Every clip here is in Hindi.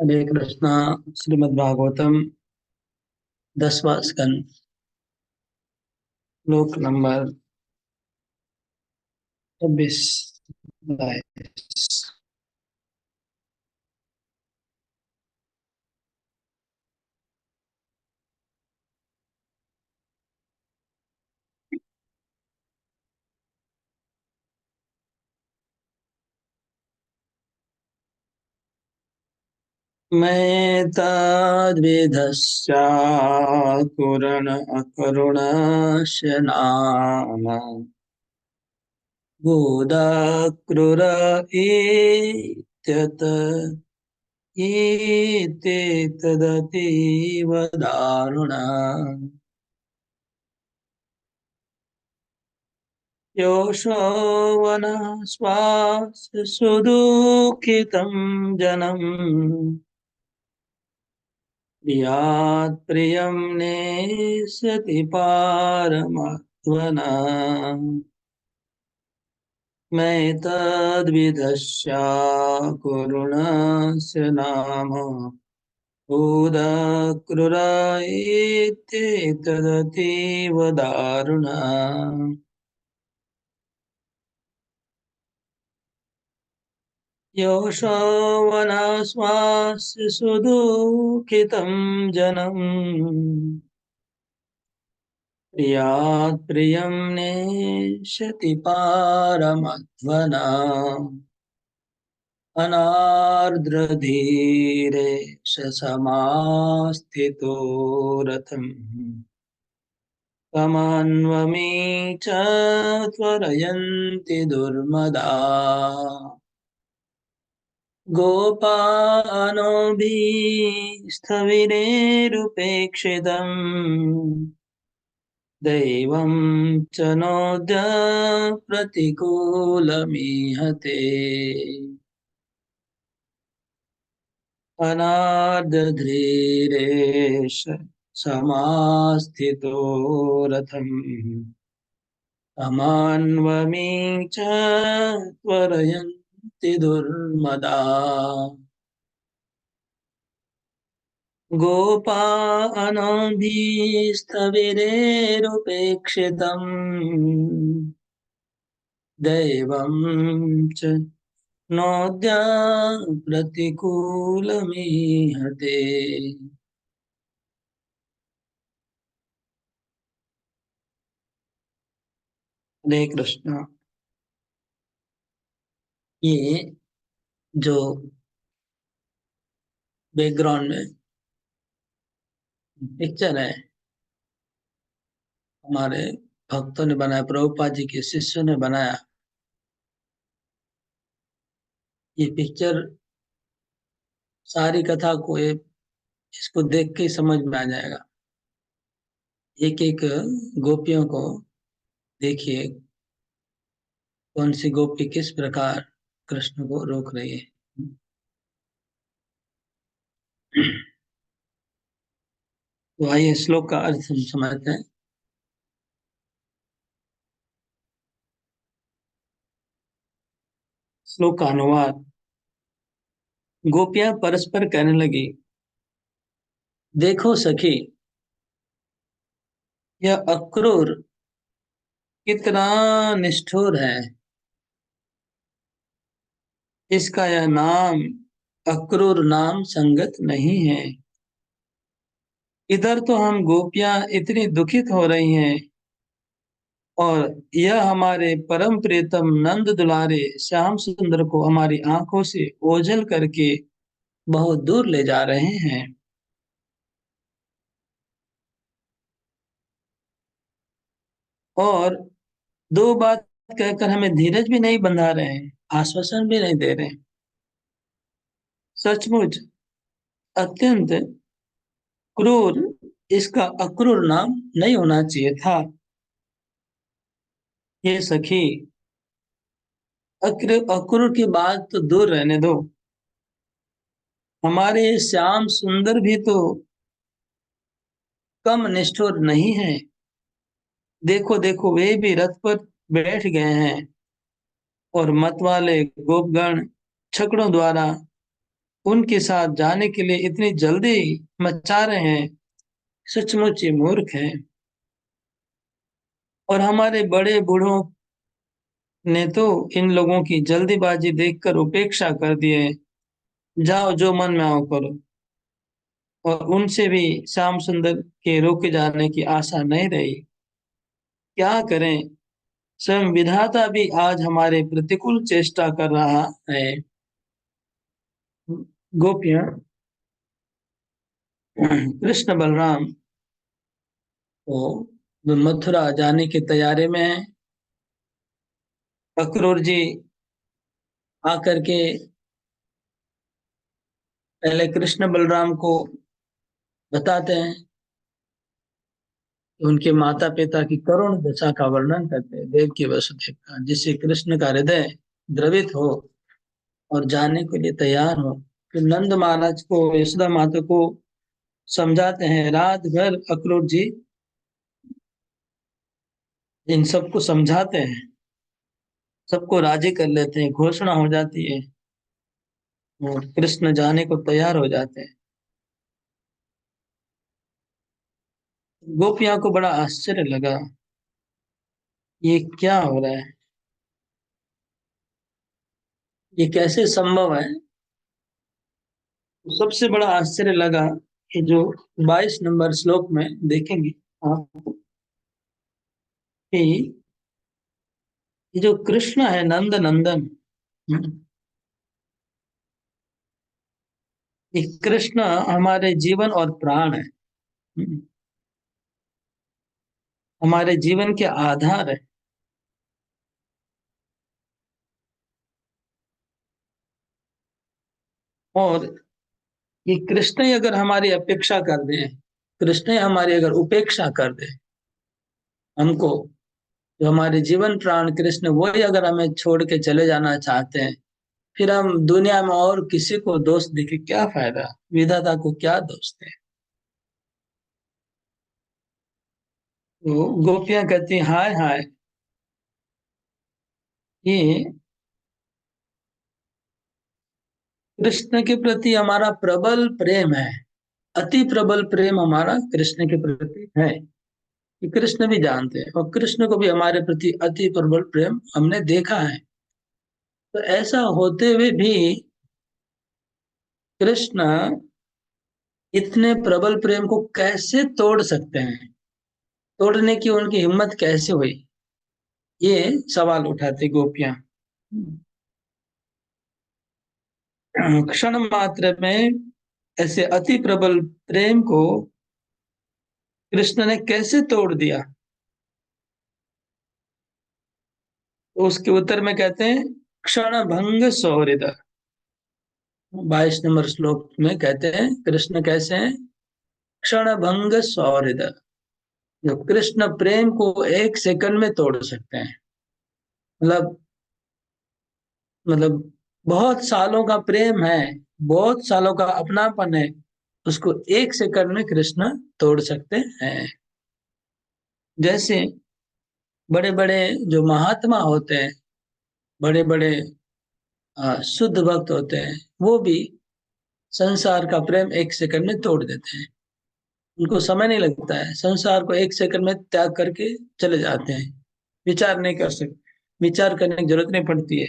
हरे कृष्णा। श्रीमद् भागवतम 10वां स्कंद, श्लोक नंबर 26। मैं तद्विधश्चाकुरण अकरुणस्य नाम बोधक्रूर इत्यत एते तदतीव दारुणा। योषौवनः स्वास्य सुदुःखितं जनम् प्रियात् प्रियं नेष्यति पारमत्वना। मैतद्विधस्याकुरुणस्य नाम उदक्रूर इत्येतदतीव दारुणा। योषौवनश्वास्य सुदुःखितं जनम् प्रियात् प्रियं नेष्यति पारमध्वना। अनार्द्रधीरेश समास्थितो रथम् कमन्वमी च त्वरयन्ति दुर्मदा। गोपानोभिस्थविरेरुपेक्षितम् दैवं च नोद्य प्रतिकूलमीहते। अनार्द्रधीरेश समास्थितो रथम् अमान्वमी च त्वरयन्ति दुर्मदा। गोपानभिस्तविरेरुपेक्षितम् दैवं च नोद्य प्रतिकूलमीहते। हरे कृष्णा। ये जो बैकग्राउंड में पिक्चर है, हमारे भक्तों ने बनाया, प्रभुपाद जी के शिष्यों ने बनाया। ये पिक्चर सारी कथा को इसको देख के ही समझ में आ जाएगा। एक एक गोपियों को देखिए, कौन सी गोपी किस प्रकार कृष्ण को रोक रही है। तो आइए श्लोक का अर्थ हम समझते हैं। श्लोक का अनुवाद। गोपियां परस्पर कहने लगी, देखो सखी, यह अक्रूर कितना निष्ठुर है। इसका यह नाम अक्रूर नाम संगत नहीं है। इधर तो हम गोपियां इतनी दुखित हो रही हैं, और यह हमारे परम प्रियतम नंद दुलारे श्याम सुंदर को हमारी आंखों से ओझल करके बहुत दूर ले जा रहे हैं। और दो बात कहकर हमें धीरज भी नहीं बंधा रहे हैं, आश्वासन भी नहीं दे रहे हैं। सचमुच अत्यंत क्रूर, इसका अक्रूर नाम नहीं होना चाहिए था। ये सखी, अक्रूर की बात तो दूर रहने दो, हमारे श्याम सुंदर भी तो कम निष्ठुर नहीं है। देखो देखो, वे भी रथ पर बैठ गए हैं, और मत वाले गोपगण छकड़ों द्वारा उनके साथ जाने के लिए इतनी जल्दी मचा रहे हैं, सचमुच ये मूर्ख हैं। और हमारे बड़े बूढ़ों ने तो इन लोगों की जल्दीबाजी देखकर उपेक्षा कर दी है। जाओ, जो मन में आओ करो। और उनसे भी श्याम सुंदर के रोके जाने की आशा नहीं रही। क्या करें, स्वयं विधाता भी आज हमारे प्रतिकूल चेष्टा कर रहा है। गोपियां कृष्ण बलराम तो मथुरा जाने की तैयारी में है। अक्रूर जी आकर के पहले कृष्ण बलराम को बताते हैं कि उनके माता पिता की करुण दशा का वर्णन करते हैं, देवकी वसुदेव का, जिससे कृष्ण का हृदय द्रवित हो और जाने के लिए तैयार हो। फिर नंद महाराज को, यशोदा माता को समझाते हैं। रात भर अक्रूर जी इन सबको समझाते हैं, सबको राजी कर लेते हैं, घोषणा हो जाती है और कृष्ण जाने को तैयार हो जाते हैं। गोपियां को बड़ा आश्चर्य लगा, ये क्या हो रहा है, ये कैसे संभव है। सबसे बड़ा आश्चर्य लगा कि जो 22 नंबर श्लोक में देखेंगे आप कि ये जो कृष्ण है नंद नंदन, ये कृष्ण हमारे जीवन और प्राण है, हमारे जीवन के आधार है। और ये कृष्ण ही अगर हमारी अपेक्षा कर दे, कृष्ण ही हमारी अगर उपेक्षा कर दे हमको, जो हमारे जीवन प्राण कृष्ण वही अगर हमें छोड़ के चले जाना चाहते हैं, फिर हम दुनिया में और किसी को दोष देके क्या फायदा, विधाता को क्या दोष दें। तो गोपियां कहती हैं, हाय हाय, ये कृष्ण के प्रति हमारा प्रबल प्रेम है, अति प्रबल प्रेम हमारा कृष्ण के प्रति है। ये कृष्ण भी जानते हैं और कृष्ण को भी हमारे प्रति अति प्रबल प्रेम हमने देखा है। तो ऐसा होते हुए भी कृष्ण इतने प्रबल प्रेम को कैसे तोड़ सकते हैं, तोड़ने की उनकी हिम्मत कैसे हुई, ये सवाल उठाती गोपियां। क्षण मात्र में ऐसे अति प्रबल प्रेम को कृष्ण ने कैसे तोड़ दिया। तो उसके उत्तर में कहते हैं, क्षण भंग सौहृद। 22 नंबर श्लोक में कहते हैं कृष्ण कैसे हैं, क्षण भंग सौहृद, जो कृष्ण प्रेम को एक सेकंड में तोड़ सकते हैं। मतलब मतलब बहुत सालों का प्रेम है, बहुत सालों का अपनापन है, उसको एक सेकंड में कृष्ण तोड़ सकते हैं। जैसे बड़े बड़े जो महात्मा होते हैं, बड़े बड़े शुद्ध भक्त होते हैं, वो भी संसार का प्रेम एक सेकंड में तोड़ देते हैं। उनको समय नहीं लगता है, संसार को एक सेकंड में त्याग करके चले जाते हैं, विचार नहीं कर सकते, विचार करने की जरूरत नहीं पड़ती है।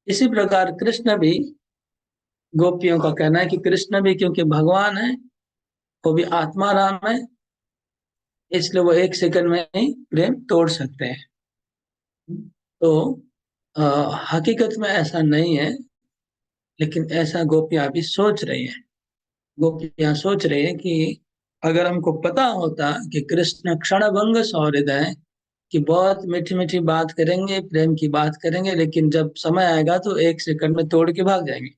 इसी प्रकार कृष्ण भी, गोपियों का कहना है कि कृष्ण भी क्योंकि भगवान है, वो भी आत्मा राम है, इसलिए वो एक सेकंड में ही प्रेम तोड़ सकते हैं। तो अ, हकीकत में ऐसा नहीं है, लेकिन ऐसा गोपियां भी सोच रही है। गोपियां सोच रही है कि अगर हमको पता होता कि कृष्ण क्षणभंग सौहृद है, कि बहुत मीठी मीठी बात करेंगे, प्रेम की बात करेंगे, लेकिन जब समय आएगा तो एक सेकंड में तोड़ के भाग जाएंगे,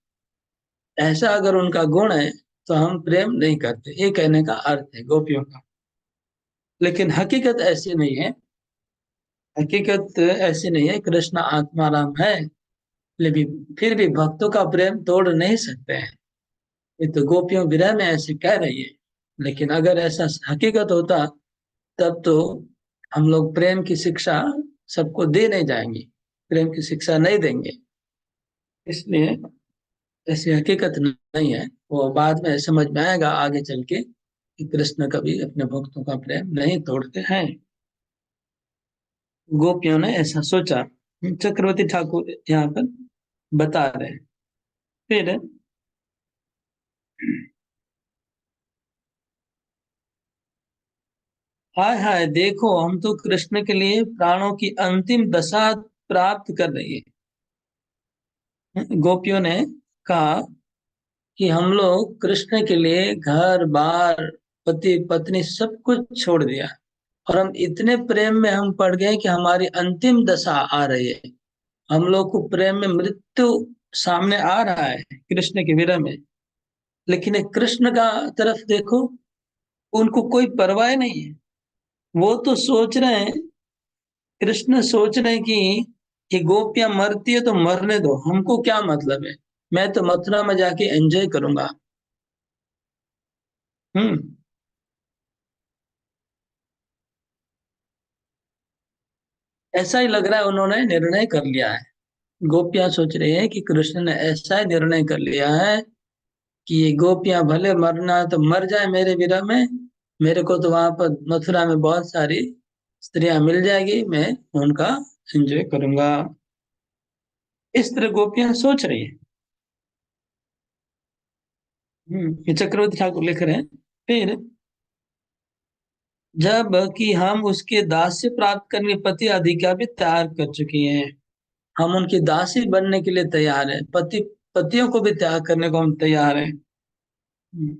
ऐसा अगर उनका गुण है तो हम प्रेम नहीं करते, ये कहने का अर्थ है गोपियों का। लेकिन हकीकत ऐसी नहीं है, हकीकत ऐसी नहीं है, कृष्ण आत्मा राम है, लेकिन फिर भी भक्तों का प्रेम तोड़ नहीं सकते हैं। ये तो गोपियों विरह में ऐसे कह रही है, लेकिन अगर ऐसा हकीकत होता तब तो हम लोग प्रेम की शिक्षा सबको दे नहीं जाएंगे, प्रेम की शिक्षा नहीं देंगे। इसलिए ऐसी हकीकत नहीं है। वो बाद में समझ में आएगा आगे चल के कि कृष्ण कभी अपने भक्तों का प्रेम नहीं तोड़ते हैं। गोपियों ने ऐसा सोचा। चक्रवर्ती ठाकुर यहाँ पर बता रहे हैं। फिर हाय हाय देखो, हम तो कृष्ण के लिए प्राणों की अंतिम दशा प्राप्त कर रही है। गोपियों ने कहा कि हम लोग कृष्ण के लिए घर बार पति पत्नी सब कुछ छोड़ दिया, और हम इतने प्रेम में हम पड़ गए कि हमारी अंतिम दशा आ रही है। हम लोग को प्रेम में मृत्यु सामने आ रहा है कृष्ण के विरह में। लेकिन एक कृष्ण का तरफ देखो, उनको कोई परवाह नहीं है। वो तो सोच रहे हैं, कृष्ण सोच रहे हैं कि ये गोपियां मरती है तो मरने दो, हमको क्या मतलब है। मैं तो मथुरा में जाके एंजॉय करूंगा। हम्म। ऐसा ही लग रहा है, उन्होंने निर्णय कर लिया है। गोपियां सोच रही है कि कृष्ण ने ऐसा ही निर्णय कर लिया है कि ये गोपियां भले मरना है तो मर जाए मेरे विरह में। मेरे को तो वहां पर मथुरा में बहुत सारी स्त्रियां मिल जाएगी, मैं उनका एंजॉय करूंगा। इस तरह गोपियां सोच रही है। ये चक्रवर्ती ठाकुर लिख रहे हैं। फिर जब कि हम उसके दास्य प्राप्त करने के पति अधिका भी तैयार कर चुकी हैं, हम उनकी दासी बनने के लिए तैयार हैं, पतियों को भी त्याग करने को हम तैयार हैं। हम्म,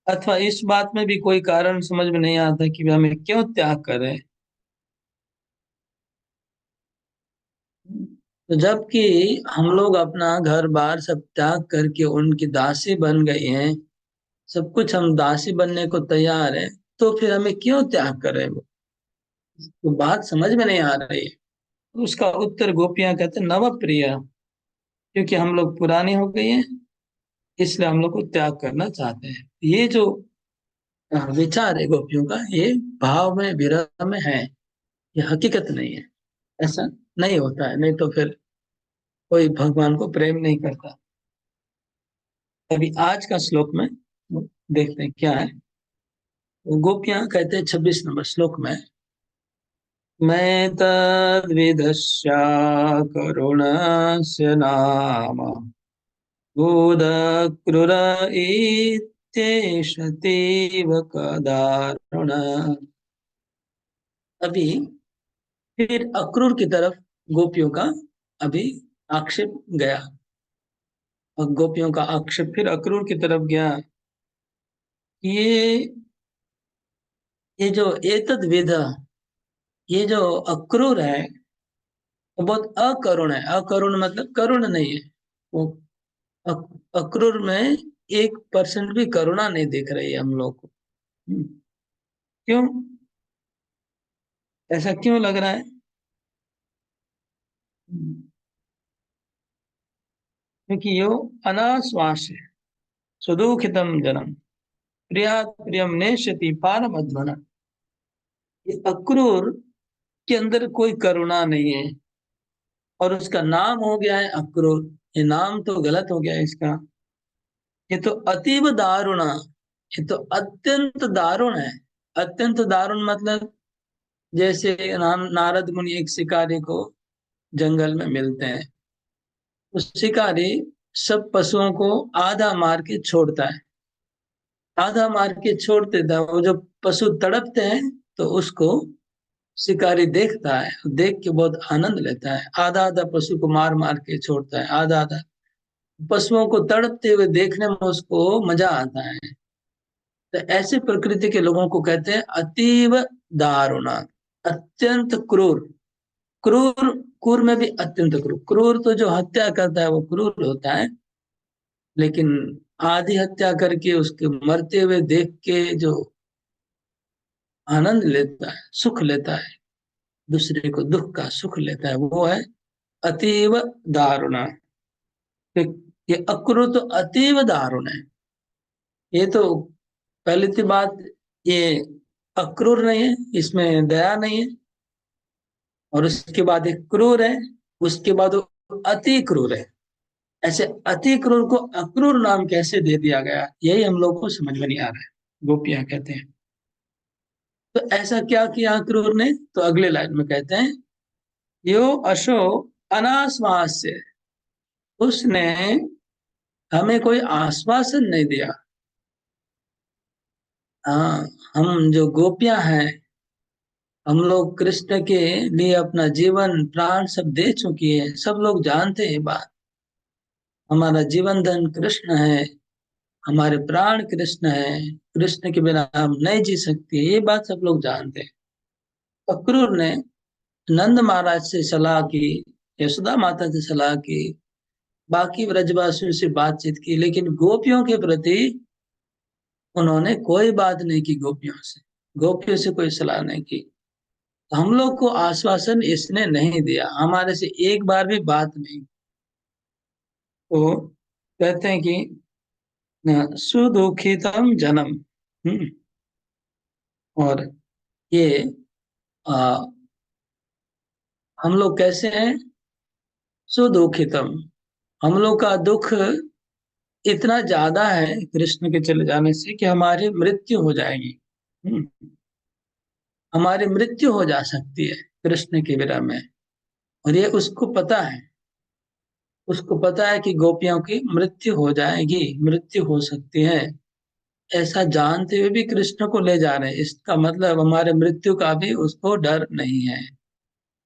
अथवा इस बात में भी कोई कारण समझ में नहीं आता कि वे हमें क्यों त्याग कर रहे हैं। तो जबकि हम लोग अपना घर बार सब त्याग करके उनकी दासी बन गए हैं, सब कुछ हम दासी बनने को तैयार हैं, तो फिर हमें क्यों त्याग कर रहे हैं वो। तो बात समझ में नहीं आ रही है। तो उसका उत्तर गोपियां कहते हैं, नव प्रिय, क्योंकि हम लोग पुराने हो गए हैं, इसलिए हम लोग को त्याग करना चाहते हैं। ये जो विचार है गोपियों का, ये भाव में विरह में है, ये हकीकत नहीं है। ऐसा नहीं होता है, नहीं तो फिर कोई भगवान को प्रेम नहीं करता। अभी आज का श्लोक में देखते हैं क्या है। गोपियां कहते हैं 26 नंबर श्लोक में, मैं तद्विदस्या करुणस्य नाम बोधक्रूर इत्येष तीव कदारुण। अभी फिर अक्रूर की तरफ गोपियों का अभी आक्षेप गया, और गोपियों का आक्षेप फिर अक्रूर की तरफ गया। ये ये जो एतद विद, ये जो अक्रूर है वो बहुत अकरुण है। अकरुण मतलब करुण नहीं है वो। अक्रूर में 1% भी करुणा नहीं दिख रही है हम लोग को। हम्म, क्यों? ऐसा क्यों लग रहा है? क्योंकि यो अनाश्वास है, सुदुखितम जनम प्रियात प्रियम नेष्यति पारमध्वन। ये अक्रूर के अंदर कोई करुणा नहीं है, और उसका नाम हो गया है अक्रूर। ये नाम तो गलत हो गया है इसका। ये तो अतीव दारुण, ये तो अत्यंत दारुण है। अत्यंत दारुण मतलब जैसे नारद मुनि एक शिकारी को जंगल में मिलते हैं। उस शिकारी सब पशुओं को आधा मार के छोड़ता है। आधा मार के छोड़ देता है, वो जब पशु तड़पते हैं तो उसको शिकारी देखता है, देख के बहुत आनंद लेता है। आधा आधा पशु को मार मार के छोड़ता है, आधा आधा पशुओं को तड़पते हुए देखने में उसको मजा आता है। तो ऐसे प्रकृति के लोगों को कहते हैं अतीव दारुण, अत्यंत क्रूर। क्रूर, क्रूर में भी अत्यंत क्रूर। क्रूर तो जो हत्या करता है वो क्रूर होता है, लेकिन आधी हत्या करके उसके मरते हुए देख के जो आनंद लेता है, सुख लेता है, दूसरे को दुख का सुख लेता है, वो है अतीव दारुण। तो ये अक्रूर तो अतीव दारुण है। ये तो पहली सी बात, ये अक्रूर नहीं है, इसमें दया नहीं है। और उसके बाद एक क्रूर है, उसके बाद वो अति क्रूर है। ऐसे अति क्रूर को अक्रूर नाम कैसे दे दिया गया, यही हम लोग को समझ में नहीं आ रहा है। गोपियां कहते हैं तो ऐसा क्या किया अक्रूर ने, तो अगले लाइन में कहते हैं, यो अशो अनाश्वास्य, उसने हमें कोई आश्वासन नहीं दिया। हाँ, हम जो गोपियां हैं, हम लोग कृष्ण के लिए अपना जीवन प्राण सब दे चुकी है, सब लोग जानते हैं बात। हमारा जीवन धन कृष्ण है, हमारे प्राण कृष्ण है, कृष्ण के बिना हम नहीं जी सकते, ये बात सब लोग जानते हैं। अक्रूर ने नंद महाराज से सलाह की, यशोदा माता से सलाह की, बाकी ब्रजवासियों से बातचीत की, लेकिन गोपियों के प्रति उन्होंने कोई बात नहीं की। गोपियों से कोई सलाह नहीं की। हम लोग को आश्वासन इसने नहीं दिया, हमारे से एक बार भी बात नहीं। तो कहते हैं कि सुदुखितम जन्म। हम्म, और ये आ, हम लोग कैसे हैं, सुदुखितम, हम लोग का दुख इतना ज्यादा है कृष्ण के चले जाने से कि हमारी मृत्यु हो जाएगी। हमारी मृत्यु हो जा सकती है कृष्ण के विरह में, और ये उसको पता है। उसको पता है कि गोपियों की मृत्यु हो जाएगी, मृत्यु हो सकती है। ऐसा जानते हुए भी कृष्ण को ले जा रहे हैं, इसका मतलब हमारे मृत्यु का भी उसको डर नहीं है,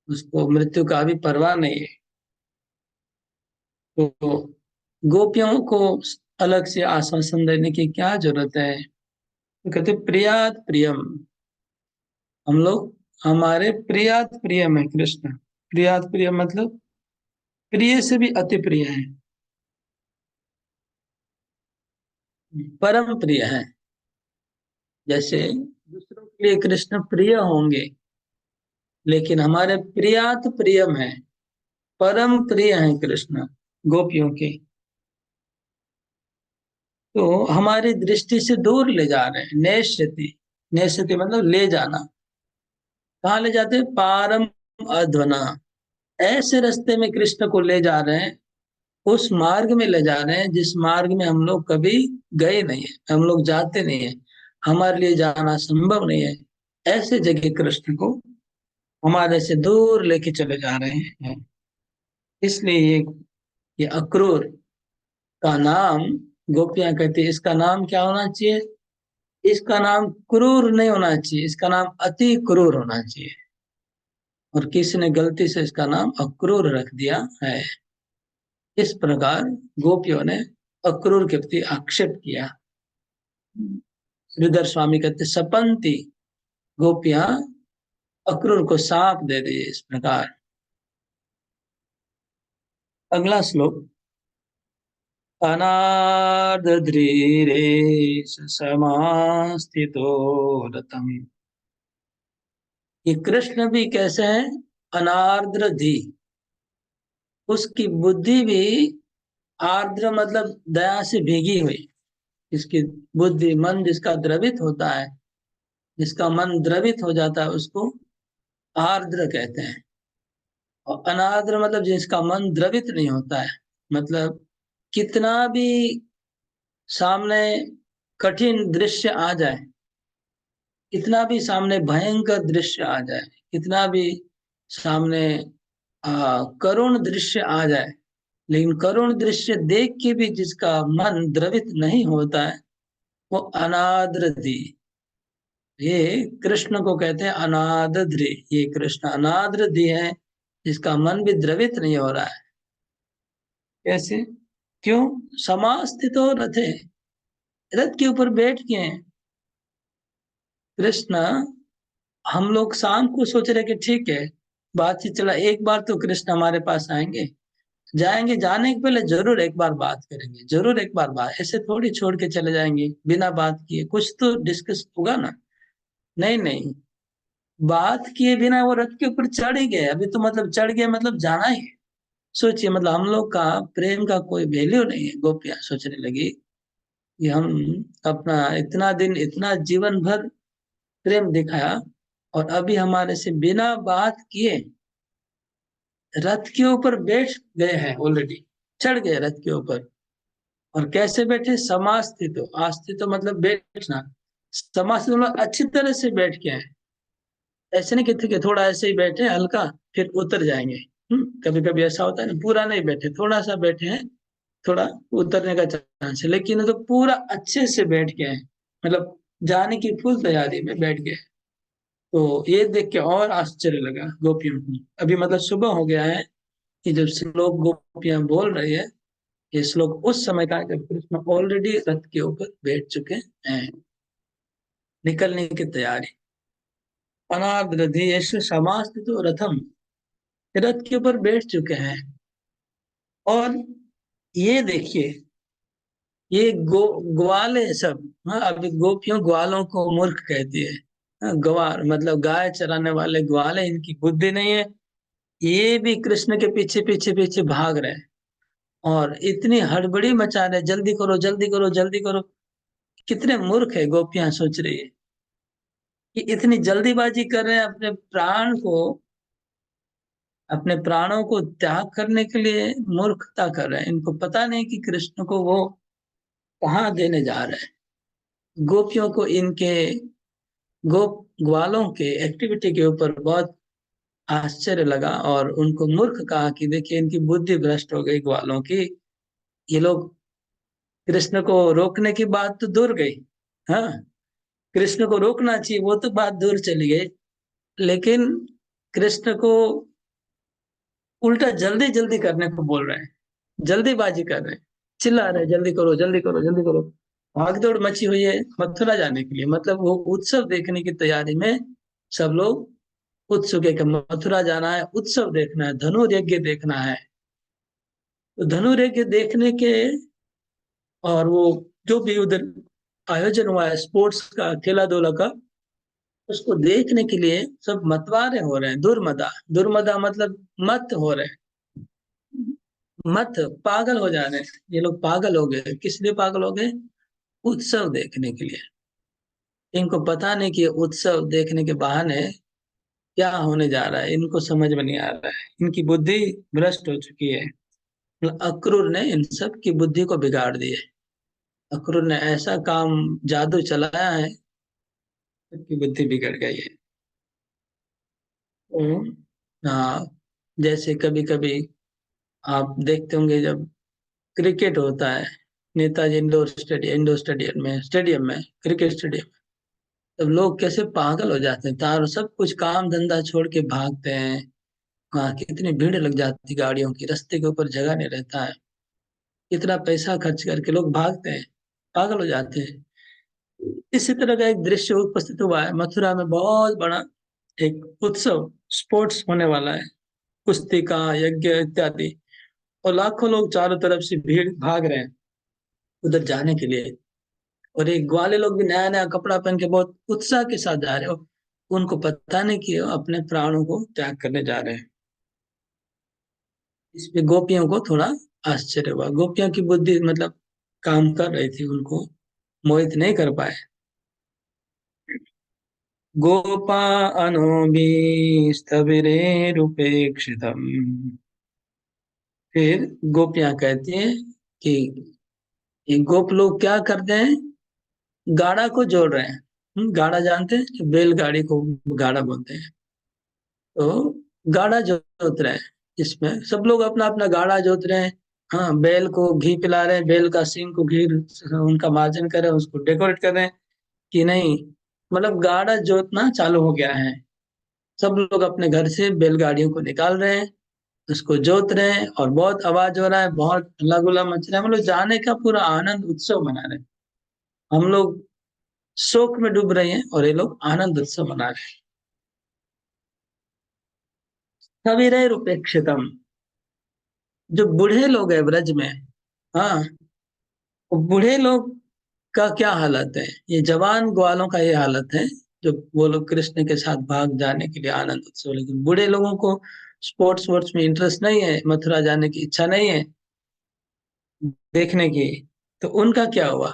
उसको मृत्यु का भी परवाह नहीं है। तो गोपियों को अलग से आश्वासन देने की क्या जरूरत है। तो कहते प्रियात प्रियम, हम लोग, हमारे प्रियात प्रियम है कृष्ण। प्रियात प्रियम मतलब प्रिय से भी अति प्रिय है, परम प्रिय है। जैसे दूसरों के लिए कृष्ण प्रिय होंगे, लेकिन हमारे प्रियात प्रियम है, परम प्रिय है कृष्ण गोपियों के। तो हमारी दृष्टि से दूर ले जा रहे हैं, नेश्यति। नेश्यति मतलब ले जाना। कहाँ ले जाते हैं, पारम अध्वना, ऐसे रास्ते में कृष्ण को ले जा रहे हैं, उस मार्ग में ले जा रहे हैं जिस मार्ग में हम लोग कभी गए नहीं है, हम लोग जाते नहीं है, हमारे लिए जाना संभव नहीं है। ऐसे जगह कृष्ण को हमारे से दूर लेके चले जा रहे हैं। इसलिए ये अक्रूर का नाम, गोपियां कहती है इसका नाम क्या होना चाहिए, इसका नाम क्रूर नहीं होना चाहिए, इसका नाम अति क्रूर होना चाहिए। और किसी ने गलती से इसका नाम अक्रूर रख दिया है। इस प्रकार गोपियों ने अक्रूर के प्रति आक्षेप किया। श्रीधर स्वामी कहते सपंती, गोपियां अक्रूर को साप दे दिए इस प्रकार। अगला श्लोक, अनार्द्रीरेश समास्थितो रतम। ये कृष्ण भी कैसे है, अनार्द्र धी, उसकी बुद्धि भी, आर्द्र मतलब दया से भीगी हुई। इसकी बुद्धि, मन जिसका द्रवित होता है, जिसका मन द्रवित हो जाता है उसको आर्द्र कहते हैं। और अनार्द्र मतलब जिसका मन द्रवित नहीं होता है, मतलब कितना भी सामने कठिन दृश्य आ जाए, कितना भी सामने भयंकर दृश्य आ जाए, कितना भी सामने करुण दृश्य आ जाए, लेकिन करुण दृश्य देख के भी जिसका मन द्रवित नहीं होता है, वो अनाद्रधि। ये कृष्ण को कहते हैं अनाद्रि, ये कृष्ण अनाद्रधि है, जिसका मन भी द्रवित नहीं हो रहा है। कैसे, क्यों, समास्थितो रथे, रथ के ऊपर बैठ के हैं कृष्ण। हम लोग शाम को सोच रहे कि ठीक है, बातचीत चला, एक बार तो कृष्ण हमारे पास आएंगे, जाएंगे, जाने के पहले जरूर एक बार बात करेंगे, जरूर एक बार बात, ऐसे थोड़ी छोड़ के चले जाएंगे बिना बात किए, कुछ तो डिस्कस होगा ना। नहीं नहीं, बात किए बिना वो रथ के ऊपर चढ़ ही गए, अभी तो मतलब चढ़ गए मतलब जाना ही है। सोचिए, मतलब हम लोग का प्रेम का कोई वैल्यू नहीं है। गोपियां सोचने लगी कि हम अपना इतना दिन, इतना जीवन भर प्रेम दिखाया, और अभी हमारे से बिना बात किए रथ के ऊपर बैठ गए हैं ऑलरेडी, चढ़ गए रथ के ऊपर। और कैसे बैठे? समास्थितो, आस्थितो मतलब बैठना, समास्थित मतलब अच्छी तरह से बैठ के हैं। ऐसे नहीं कि थोड़ा ऐसे ही बैठे हल्का फिर उतर जाएंगे। कभी कभी ऐसा होता है ना, पूरा नहीं बैठे, थोड़ा सा बैठे हैं, थोड़ा उतरने का चांस है, लेकिन ये तो पूरा अच्छे से बैठ गए हैं, मतलब जाने की फुल तैयारी में बैठ गए। तो ये देख के और आश्चर्य लगा गोपियों को। अभी मतलब सुबह हो गया है कि जब श्लोक गोपियां बोल रही है, ये श्लोक उस समय का है जब कृष्ण ऑलरेडी रथ के ऊपर बैठ चुके हैं, निकलने की तैयारी। अनाद्रधेश समास्थित रथम, रथ के ऊपर बैठ चुके हैं। और ये देखिए, ये ग्वाल है सब। हाँ, अभी गोपियों ग्वालों को मूर्ख कहती है। हाँ, ग्वाल मतलब गाय चराने वाले ग्वाल है, इनकी बुद्धि नहीं है। ये भी कृष्ण के पीछे पीछे पीछे भाग रहे हैं और इतनी हड़बड़ी मचा रहे, जल्दी करो जल्दी करो जल्दी करो। कितने मूर्ख है गोपियां, सोच रही है कि इतनी जल्दीबाजी कर रहे हैं, अपने प्राणों को त्याग करने के लिए मूर्खता कर रहे हैं। इनको पता नहीं कि कृष्ण को वो कहाँ देने जा रहे हैं। गोपियों को इनके गोप ग्वालों के एक्टिविटी के ऊपर बहुत आश्चर्य लगा और उनको मूर्ख कहा कि देखिए इनकी बुद्धि भ्रष्ट हो गई ग्वालों की। ये लोग कृष्ण को रोकने की बात तो दूर गई। हाँ, कृष्ण को रोकना चाहिए वो तो बात दूर चली गई, लेकिन कृष्ण को उल्टा जल्दी जल्दी करने को बोल रहे हैं, जल्दीबाजी कर रहे हैं, चिल्ला रहे हैं जल्दी करो जल्दी करो जल्दी करो। भागदौड़ मची हुई है मथुरा जाने के लिए, मतलब वो उत्सव देखने की तैयारी में सब लोग उत्सुक है कि मथुरा जाना है, उत्सव देखना है, धनुर्यज्ञ देखना है। तो धनुर्यज्ञ देखने के और वो जो भी उधर आयोजन हुआ है स्पोर्ट्स का, खेला धूला का, उसको देखने के लिए सब मतवारे हो रहे हैं, दुर्मदा। दुर्मदा मतलब मत हो रहे हैं, मत पागल हो जा रहे हैं। ये लोग पागल हो गए, किस लिए पागल हो गए? उत्सव देखने के लिए। इनको पता नहीं कि ये उत्सव देखने के बहाने क्या होने जा रहा है, इनको समझ में नहीं आ रहा है, इनकी बुद्धि भ्रष्ट हो चुकी है। मतलब अक्रूर ने इन सब की बुद्धि को बिगाड़ दिया है। अक्रूर ने ऐसा काम, जादू चलाया है, सबकी बुद्धि बिगड़ गई है। हाँ, जैसे कभी कभी आप देखते होंगे जब क्रिकेट होता है, नेताजी इंडोर स्टेडियम में क्रिकेट स्टेडियम, तब लोग कैसे पागल हो जाते हैं, तार सब कुछ काम धंधा छोड़ के भागते हैं। वहाँ कितनी भीड़ लग जाती है गाड़ियों की, रास्ते के ऊपर जगह नहीं रहता है, इतना पैसा खर्च करके लोग भागते हैं, पागल हो जाते हैं। इसी तरह का एक दृश्य उपस्थित हुआ है मथुरा में, बहुत बड़ा एक उत्सव स्पोर्ट्स होने वाला है, कुश्ती का, यज्ञ इत्यादि। और लाखों लोग चारों तरफ से भीड़ भाग रहे हैं उधर जाने के लिए। और एक ग्वाले लोग भी नया नया कपड़ा पहन के बहुत उत्साह के साथ जा रहे हो। उनको पता नहीं कि वो अपने प्राणों को त्याग करने जा रहे हैं। इसमें गोपियों को थोड़ा आश्चर्य हुआ, गोपियों की बुद्धि मतलब काम कर रही थी, उनको मोहित नहीं कर पाए। गोपा अनोभिस्तविरेरुपेक्षितम्। फिर गोपियां कहती हैं कि ये गोप लोग क्या करते हैं, गाड़ा को जोड़ रहे हैं। गाड़ा जानते हैं, बैलगाड़ी को गाड़ा बोलते हैं। तो गाड़ा जोत रहे हैं, इसमें सब लोग अपना अपना गाड़ा जोत रहे हैं। हाँ, बैल को घी पिला रहे हैं, बैल का सींग को घी उनका मार्जन कर रहे हैं, उसको डेकोरेट कर रहे हैं कि नहीं, मतलब गाड़ा जोतना चालू हो गया है। सब लोग अपने घर से बैलगाड़ियों को निकाल रहे हैं, उसको जोत रहे हैं और बहुत आवाज हो रहा है, बहुत हल्ला गुल्ला मच रहा है, मतलब जाने का पूरा आनंद उत्सव मना रहे हैं। हम लोग शोक में डूब रहे हैं और ये लोग आनंद उत्सव मना रहे हैं। सविरैरुपेक्षितम, जो बूढ़े लोग हैं ब्रज में, हाँ, वो बूढ़े लोग का क्या हालत है, ये जवान ग्वालों का ये हालत है, जो वो लोग कृष्ण के साथ भाग जाने के लिए आनंद उत्सव। लेकिन बूढ़े लोगों को स्पोर्ट्स वोर्ट्स में इंटरेस्ट नहीं है, मथुरा जाने की इच्छा नहीं है देखने की। तो उनका क्या हुआ?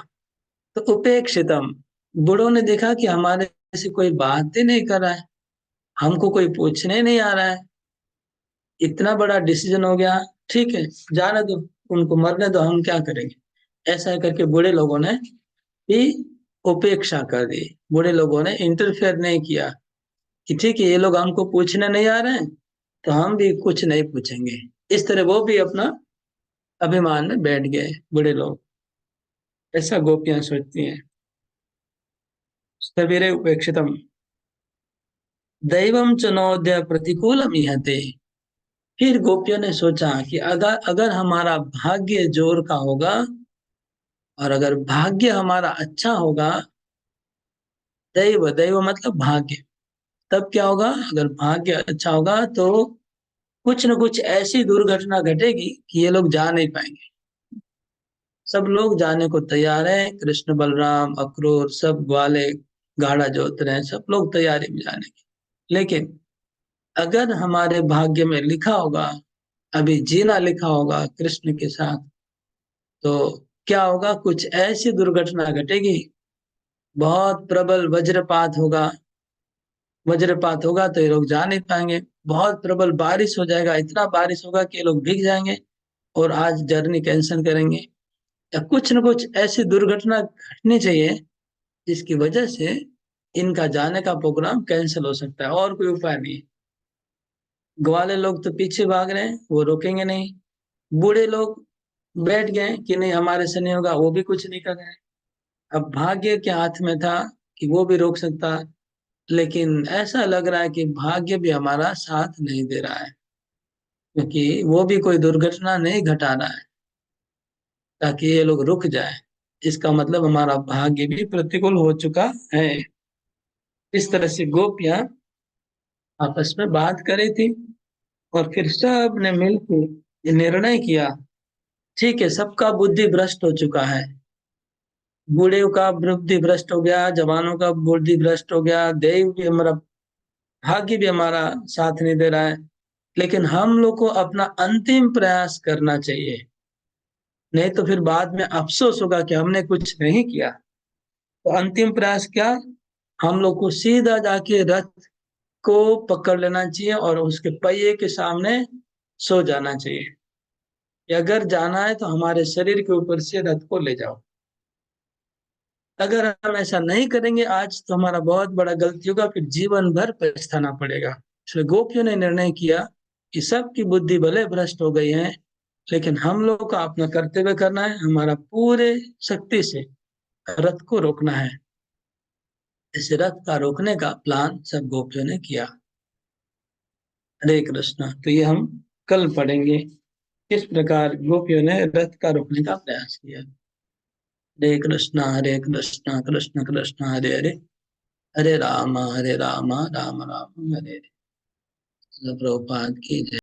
तो उपेक्षितम, बूढ़ों ने देखा कि हमारे से कोई बात ही नहीं कर रहा है, हमको कोई पूछने नहीं आ रहा है, इतना बड़ा डिसीजन हो गया, ठीक है, जाने दो, उनको मरने दो, हम क्या करेंगे। ऐसा करके बूढ़े लोगों ने भी उपेक्षा कर दी। बूढ़े लोगों ने इंटरफेयर नहीं किया कि ठीक है, ये लोग हमको पूछने नहीं आ रहे हैं, तो हम भी कुछ नहीं पूछेंगे। इस तरह वो भी अपना अभिमान में बैठ गए बूढ़े लोग। ऐसा गोपियां सोचती हैं। स्थविरे उपेक्षितम दैवम च नोदय प्रतिकूलम इहते। फिर गोपियों ने सोचा कि अगर अगर हमारा भाग्य जोर का होगा, और अगर भाग्य हमारा अच्छा होगा, दैव दैव मतलब भाग्य, तब क्या होगा, अगर भाग्य अच्छा होगा तो कुछ न कुछ ऐसी दुर्घटना घटेगी कि ये लोग जा नहीं पाएंगे। सब लोग जाने को तैयार हैं, कृष्ण बलराम अक्रूर सब ग्वाले गाड़ा जोत रहे हैं, सब लोग तैयारी में जाने की। लेकिन अगर हमारे भाग्य में लिखा होगा, अभी जीना लिखा होगा कृष्ण के साथ, तो क्या होगा, कुछ ऐसी दुर्घटना घटेगी, बहुत प्रबल वज्रपात होगा। वज्रपात होगा तो ये लोग जा नहीं पाएंगे। बहुत प्रबल बारिश हो जाएगा, इतना बारिश होगा कि ये लोग भीग जाएंगे और आज जर्नी कैंसिल करेंगे। या कुछ न कुछ ऐसी दुर्घटना घटनी चाहिए जिसकी वजह से इनका जाने का प्रोग्राम कैंसिल हो सकता है, और कोई उपाय नहीं। ग्वाले लोग तो पीछे भाग रहे हैं, वो रोकेंगे नहीं। बूढ़े लोग बैठ गए कि नहीं, हमारे से नहीं होगा, वो भी कुछ नहीं कर रहे हैं। अब भाग्य के हाथ में था कि वो भी रोक सकता, लेकिन ऐसा लग रहा है कि भाग्य भी हमारा साथ नहीं दे रहा है, क्योंकि वो भी कोई दुर्घटना नहीं घटा रहा है ताकि ये लोग रुक जाए। इसका मतलब हमारा भाग्य भी प्रतिकूल हो चुका है। इस तरह से गोपियां आपस में बात करी थी, और फिर सब ने मिलकर ये निर्णय किया, ठीक है, सबका बुद्धि भ्रष्ट हो चुका है। बूढ़े का बुद्धि भ्रष्ट हो गया, जवानों का बुद्धि भ्रष्ट हो गया, देव भी हमारा, भाग्य भी हमारा साथ नहीं दे रहा है। लेकिन हम लोग को अपना अंतिम प्रयास करना चाहिए, नहीं तो फिर बाद में अफसोस होगा कि हमने कुछ नहीं किया। तो अंतिम प्रयास क्या, हम लोग को सीधा जाके रथ को पकड़ लेना चाहिए और उसके पहिए के सामने सो जाना चाहिए। कि अगर जाना है तो हमारे शरीर के ऊपर से रथ को ले जाओ। अगर हम ऐसा नहीं करेंगे आज, तो हमारा बहुत बड़ा गलती होगा, फिर जीवन भर पछताना पड़ेगा। इसलिए गोपियों ने निर्णय किया कि सबकी बुद्धि भले भ्रष्ट हो गई है, लेकिन हम लोग का अपना कर्तव्य करना है, हमारा पूरे शक्ति से रथ को रोकना है। इस रथ का रोकने का प्लान सब गोपियों ने किया। हरे कृष्णा। तो ये हम कल पढ़ेंगे किस प्रकार गोपियों ने रथ का रोकने का प्रयास किया। हरे कृष्णा कृष्ण कृष्ण हरे हरे, हरे राम राम राम राम हरे हरे। प्रभुपाद की जय।